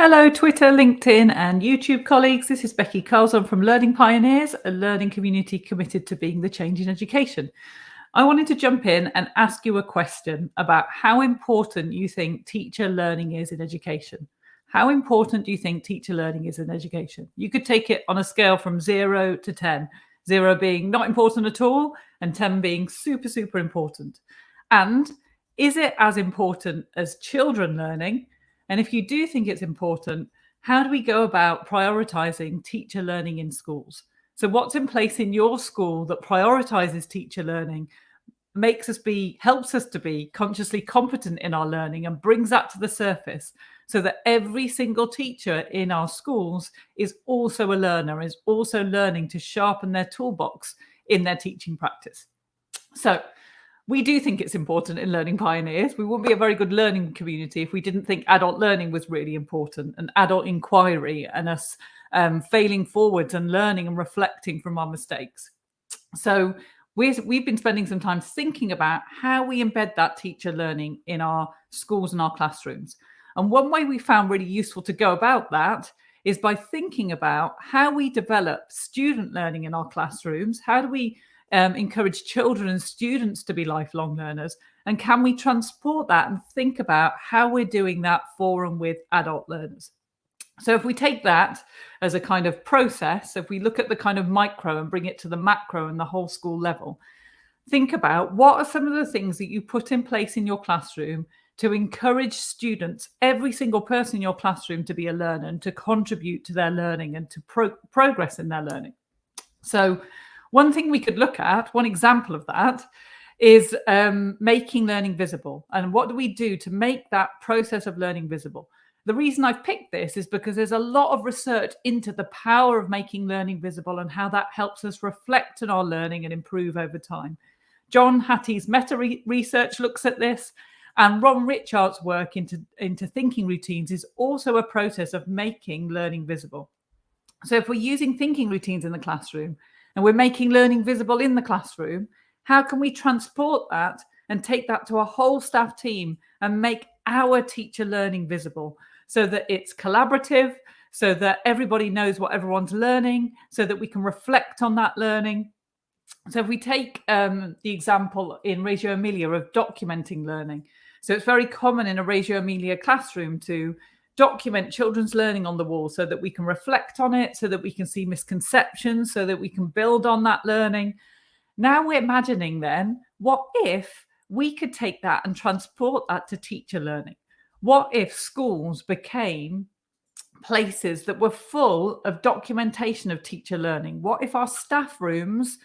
Hello, Twitter, LinkedIn, and YouTube colleagues. This is Becky Carlson from Learning Pioneers, a learning community committed to being the change in education. I wanted to jump in and ask you a question about how important you think teacher learning is in education. How important do you think teacher learning is in education? You could take it on a scale from 0 to 10, 0 being not important at all, and 10 being super, super important. And is it as important as children learning? And if you do think it's important, how do we go about prioritizing teacher learning in schools? So, what's in place in your school that prioritizes teacher learning, helps us to be consciously competent in our learning and brings that to the surface so that every single teacher in our schools is also a learner, is also learning to sharpen their toolbox in their teaching practice? So, we do think it's important in Learning Pioneers. We wouldn't be a very good learning community if we didn't think adult learning was really important, and adult inquiry, and us failing forwards and learning and reflecting from our mistakes. So we've been spending some time thinking about how we embed that teacher learning in our schools and our classrooms. And one way we found really useful to go about that is by thinking about how we develop student learning in our classrooms. How do we encourage children and students to be lifelong learners? And can we transport that and think about how we're doing that for and with adult learners? So if we take that as a kind of process, if we look at the kind of micro and bring it to the macro and the whole school level, think about what are some of the things that you put in place in your classroom to encourage students, every single person in your classroom, to be a learner and to contribute to their learning and to progress in their learning. So one thing we could look at, one example of that, is making learning visible. And what do we do to make that process of learning visible? The reason I've picked this is because there's a lot of research into the power of making learning visible and how that helps us reflect on our learning and improve over time. John Hattie's meta-research looks at this, and Ron Richard's work into thinking routines is also a process of making learning visible. So if we're using thinking routines in the classroom and we're making learning visible in the classroom, how can we transport that and take that to a whole staff team and make our teacher learning visible so that it's collaborative, so that everybody knows what everyone's learning, so that we can reflect on that learning? So if we take the example in Reggio Emilia of documenting learning. So it's very common in a Reggio Emilia classroom to document children's learning on the wall so that we can reflect on it, so that we can see misconceptions, so that we can build on that learning. Now we're imagining then, what if we could take that and transport that to teacher learning? What if schools became places that were full of documentation of teacher learning? What if our staff rooms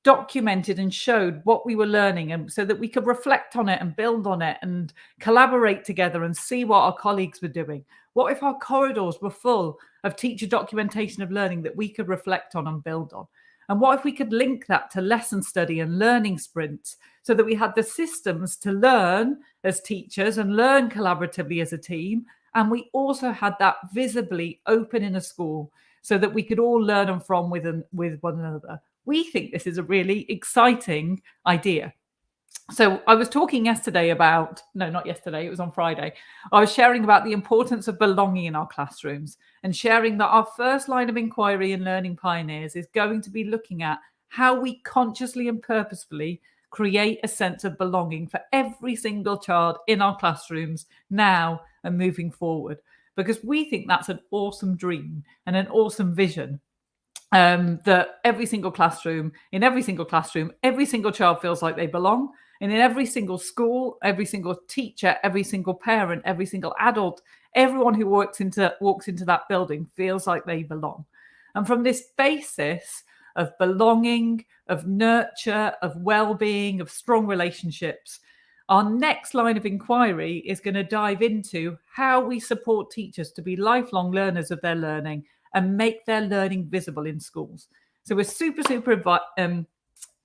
documented and showed what we were learning, and so that we could reflect on it and build on it and collaborate together and see what our colleagues were doing? What if our corridors were full of teacher documentation of learning that we could reflect on and build on? And what if we could link that to lesson study and learning sprints so that we had the systems to learn as teachers and learn collaboratively as a team? And we also had that visibly open in a school so that we could all learn from with one another. We think this is a really exciting idea. So I was talking yesterday about, no, not yesterday, it was on Friday. I was sharing about the importance of belonging in our classrooms and sharing that our first line of inquiry in Learning Pioneers is going to be looking at how we consciously and purposefully create a sense of belonging for every single child in our classrooms now and moving forward, because we think that's an awesome dream and an awesome vision. That every single classroom, every single child feels like they belong. And in every single school, every single teacher, every single parent, every single adult, everyone who walks into that building feels like they belong. And from this basis of belonging, of nurture, of well-being, of strong relationships, our next line of inquiry is going to dive into how we support teachers to be lifelong learners of their learning and make their learning visible in schools. So we're super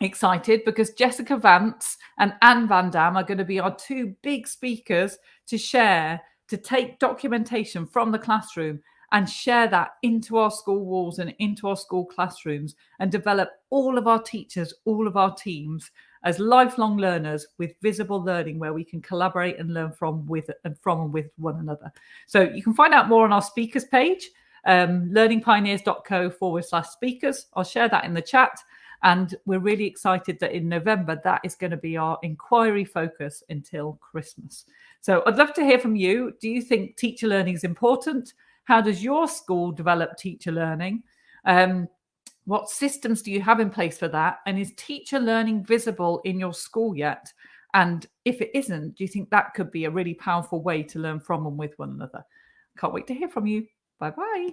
excited because Jessica Vance and Anne Van Dam are going to be our two big speakers to share, to take documentation from the classroom and share that into our school walls and into our school classrooms and develop all of our teachers, all of our teams as lifelong learners with visible learning, where we can collaborate and learn from and with one another. So you can find out more on our speakers page, learningpioneers.co/speakers. I'll share that in the chat. And we're really excited that in November, that is going to be our inquiry focus until Christmas. So I'd love to hear from you. Do you think teacher learning is important? How does your school develop teacher learning? What systems do you have in place for that? And is teacher learning visible in your school yet? And if it isn't, do you think that could be a really powerful way to learn from and with one another? Can't wait to hear from you. Bye-bye.